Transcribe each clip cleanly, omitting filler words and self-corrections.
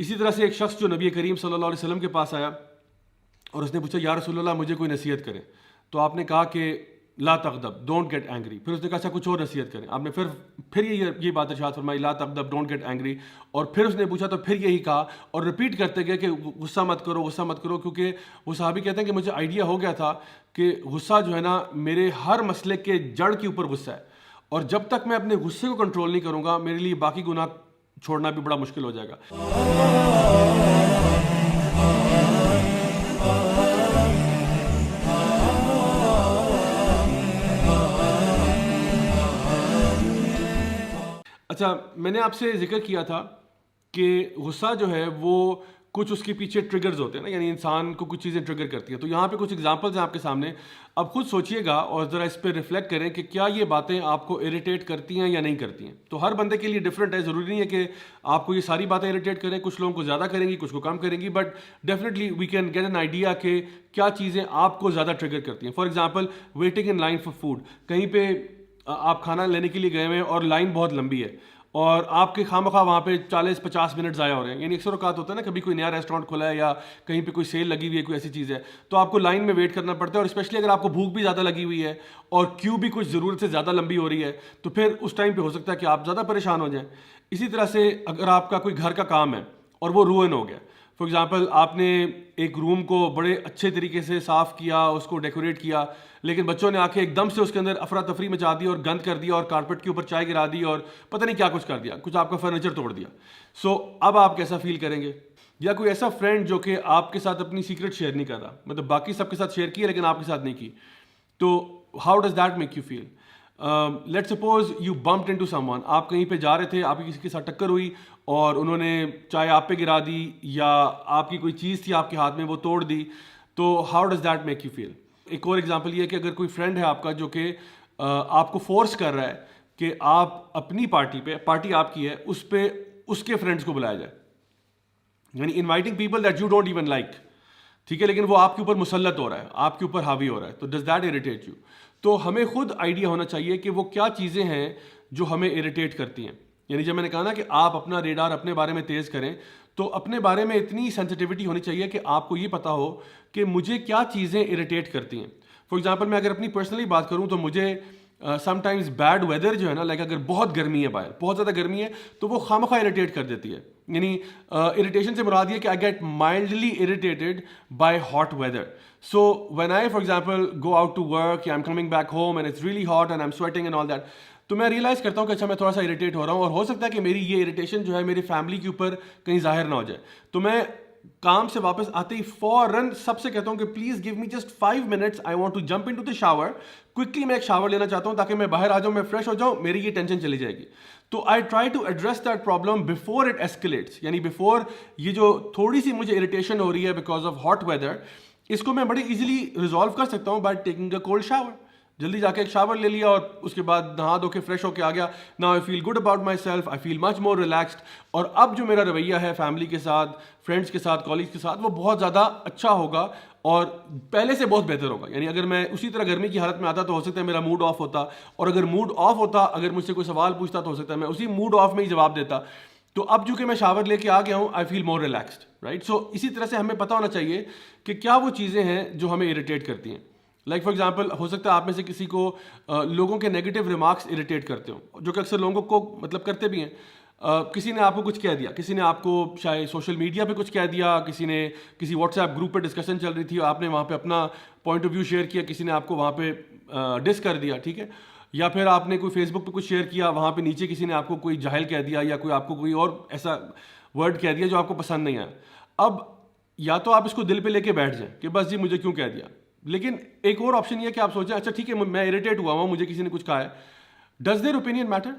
اسی طرح سے ایک شخص جو نبی کریم صلی اللہ علیہ وسلم کے پاس آیا اور اس نے پوچھا یا رسول اللہ مجھے کوئی نصیحت کرے، تو آپ نے کہا کہ لا تغضب، ڈونٹ گیٹ اینگری. پھر اس نے کہا اچھا کچھ اور نصیحت کریں. آپ نے پھر یہ بات ارشاد فرمائی لا تغضب ڈونٹ گیٹ اینگری. اور پھر اس نے پوچھا تو پھر یہی کہا اور رپیٹ کرتے گئے کہ غصہ مت کرو غصہ مت کرو، کیونکہ وہ صحابی کہتے ہیں کہ مجھے آئیڈیا ہو گیا تھا کہ غصہ جو ہے نا میرے ہر مسئلے کے جڑ کے اوپر غصہ ہے، اور جب تک میں اپنے غصے کو کنٹرول نہیں کروں گا میرے لیے باقی گناہ چھوڑنا بھی بڑا مشکل ہو جائے گا. اچھا، میں نے آپ سے ذکر کیا تھا کہ غصہ جو ہے وہ کچھ اس کے پیچھے ٹریگرز ہوتے ہیں نا، یعنی انسان کو کچھ چیزیں ٹریگر کرتی ہیں. تو یہاں پہ کچھ ایگزامپلز ہیں آپ کے سامنے. اب خود سوچئے گا اور ذرا اس پہ ریفلیکٹ کریں کہ کیا یہ باتیں آپ کو اریٹیٹ کرتی ہیں یا نہیں کرتی ہیں. تو ہر بندے کے لیے ڈفرینٹ ہے، ضروری نہیں ہے کہ آپ کو یہ ساری باتیں اریٹیٹ کریں. کچھ لوگوں کو زیادہ کریں گی، کچھ کو کم کریں گی، but definitely we can get an idea کہ کیا چیزیں آپ کو زیادہ ٹریگر کرتی ہیں. For example waiting in line for food. کہیں پہ آپ کھانا لینے کے لیے گئے ہوئے ہیں اور لائن بہت لمبی ہے اور آپ کے خواہ وہاں پہ 40-50 منٹ ضائع ہو رہے ہیں. یعنی اکثر اوقات ہوتا ہے نا، کبھی کوئی نیا ریسٹورینٹ کھلا ہے یا کہیں پہ کوئی سیل لگی ہوئی ہے، کوئی ایسی چیز ہے، تو آپ کو لائن میں ویٹ کرنا پڑتا ہے. اور اسپیشلی اگر آپ کو بھوک بھی زیادہ لگی ہوئی ہے اور کیو بھی کچھ ضرورت سے زیادہ لمبی ہو رہی ہے، تو پھر اس ٹائم پہ ہو سکتا ہے کہ آپ زیادہ پریشان ہو جائیں. اسی طرح سے اگر آپ کا کوئی گھر کا کام ہے اور وہ روئن ہو گیا، فار ایگزامپل آپ نے ایک روم کو بڑے اچھے طریقے سے صاف کیا، اس کو ڈیکوریٹ کیا، لیکن بچوں نے آ کے ایک دم سے اس کے اندر افراتفری مچا دی اور گند کر دیا اور کارپٹ کے اوپر چائے گرا دی اور پتہ نہیں کیا کچھ کر دیا، کچھ آپ کا فرنیچر توڑ دیا. سو اب آپ کیسا فیل کریں گے؟ یا کوئی ایسا فرینڈ جو کہ آپ کے ساتھ اپنی سیکرٹ شیئر نہیں کر رہا، مطلب باقی سب کے ساتھ شیئر کی ہے لیکن آپ کے ساتھ نہیں کی، تو how does that make you feel? Let suppose you bumped into someone. آپ کہیں پہ جا رہے تھے، آپ کی کسی کے ساتھ ٹکر ہوئی اور انہوں نے چائے آپ پہ گرا دی یا آپ کی کوئی چیز تھی آپ کے ہاتھ میں وہ توڑ دی، تو how does that make you feel? ایک اور ایگزامپل یہ ہے کہ اگر کوئی فرینڈ ہے آپ کا جو کہ آپ کو فورس کر رہا ہے کہ آپ اپنی پارٹی آپ کی ہے، اس پہ اس کے فرینڈس کو بلایا جائے، یعنی inviting people that you don't even like, ٹھیک ہے، لیکن وہ آپ کے اوپر مسلط ہو رہا ہے، آپ کے اوپر حاوی ہو رہا ہے، تو ڈز دیٹ اریٹیٹ یو؟ تو ہمیں خود آئیڈیا ہونا چاہیے کہ وہ کیا چیزیں ہیں جو ہمیں اریٹیٹ کرتی ہیں. یعنی جب میں نے کہا نا کہ آپ اپنا ریڈار اپنے بارے میں تیز کریں، تو اپنے بارے میں اتنی سینسٹیوٹی ہونی چاہیے کہ آپ کو یہ پتا ہو کہ مجھے کیا چیزیں اریٹیٹ کرتی ہیں. فار ایگزامپل میں اگر اپنی پرسنلی بات کروں تو مجھے سم ٹائمز بیڈ ویدر جو ہے نا، لائک اگر بہت گرمی ہے، باہر بہت زیادہ گرمی ہے، تو وہ خواہ اریٹیٹ کر دیتی ہے. یعنی اریٹیشن سے مراد یہ کہ I get mildly irritated by hot weather. So when I for example go out to work یا I am coming back home and it's really hot and I am sweating and all that, تو میں realise کرتا ہوں کہ اچھا میں تھوڑا سا اریٹیٹ ہو رہا ہوں، اور ہو سکتا ہے کہ میری یہ اریٹیشن جو ہے میری فیملی کے اوپر کہیں ظاہر نہ ہو جائے. تو میں کام سے واپس آتے ہی فوراً سب سے کہتا ہوں کہ please give me just 5 minutes, I want to jump into the shower. Quickly میں ایک شاور لینا چاہتا ہوں تاکہ میں باہر آ جاؤں، میں فریش ہو جاؤں، میری یہ ٹینشن چلی جائے گی. تو I try to address that problem before it escalates, یعنی بفور یہ جو تھوڑی سی مجھے اریٹیشن ہو رہی ہے بیکاز آف ہاٹ ویدر، اس کو میں بڑی ایزیلی ریزالو کر سکتا ہوں by taking a cold shower. جلدی جا کے ایک شاور لے لیا اور اس کے بعد نہا دھو کے فریش ہو کے آ گیا. Now I feel good about myself, I feel much more relaxed. اور اب جو میرا رویہ ہے فیملی کے ساتھ، فرینڈس کے ساتھ، کالج کے ساتھ، وہ بہت زیادہ اچھا ہوگا اور پہلے سے بہت بہتر ہوگا. یعنی اگر میں اسی طرح گرمی کی حالت میں آتا تو ہو سکتا ہے میرا موڈ آف ہوتا، اور اگر موڈ آف ہوتا، اگر مجھ سے کوئی سوال پوچھتا تو ہو سکتا ہے میں اسی موڈ آف میں ہی جواب دیتا. تو اب چونکہ میں شاور لے کے آ گیا ہوں، آئی فیل مور ریلیکسڈ، رائٹ؟ سو اسی طرح سے ہمیں پتہ ہونا چاہیے کہ کیا وہ چیزیں ہیں جو ہمیں اریٹیٹ کرتی ہیں. لائک فار ایگزامپل ہو سکتا ہے آپ میں سے کسی کو لوگوں کے نیگیٹو ریمارکس اریٹیٹ کرتے ہوں، جو کہ اکثر لوگوں کو مطلب کرتے بھی ہیں. کسی نے آپ کو کچھ کہہ دیا، کسی نے آپ کو شاید سوشل میڈیا پہ کچھ کہہ دیا، کسی نے کسی واٹس ایپ گروپ پہ ڈسکشن چل رہی تھی، آپ نے وہاں پہ اپنا پوائنٹ آف ویو شیئر کیا، کسی نے آپ کو وہاں پہ ڈس کر دیا، ٹھیک ہے. یا پھر آپ نے کوئی فیس بک پہ کچھ شیئر کیا، وہاں پہ نیچے کسی نے آپ کو کوئی جاہل کہہ دیا یا کوئی آپ کو کوئی اور ایسا ورڈ کہہ دیا جو آپ کو پسند نہیں آیا. اب یا تو آپ اس کو دل پہ لے کے بیٹھ جائیں کہ بس جی مجھے کیوں کہہ دیا، لیکن ایک اور آپشن یہ ہے کہ آپ سوچیں اچھا ٹھیک ہے میں اریٹیٹ ہوا ہوں، مجھے کسی نے کچھ کہا ہے، does their opinion matter?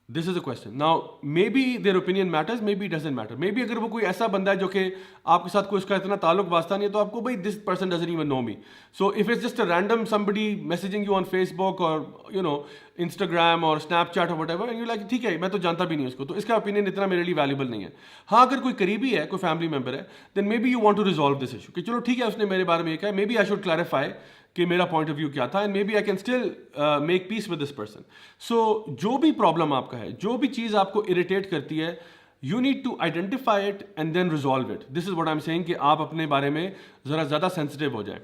This is a question. Now maybe their opinion matters, maybe doesn't matter. Maybe اگر وہ کوئی ایسا بندہ ہے جو کہ آپ کے ساتھ کوئی اس کا اتنا تعلق واسطہ نہیں ہے، تو آپ کو بھائی this person doesn't even know me. So if it's just a random somebody messaging you on Facebook اور Instagram اور Snapchat اور whatever and you're like ٹھیک ہے میں تو جانتا بھی نہیں اس کو، تو اس کا اوپینین اتنا میرے لیے ویلیبل نہیں ہے. ہاں اگر کوئی قریبی ہے، کوئی فیملی ممبر ہے، then maybe you want to resolve this issue کہ چلو ٹھیک ہے اس نے میرے بارے میں یہ کہا، maybe I should clarify کہ میرا پوائنٹ آف ویو کیا تھا، and maybe I can still make peace with this person. So جو بھی پرابلم آپ کا ہے، جو بھی چیز آپ کو اریٹیٹ کرتی ہے، you need to identify it and then resolve it. This is what I am seeing کہ آپ اپنے بارے میں ذرا زیادہ سینسٹیو ہو جائیں.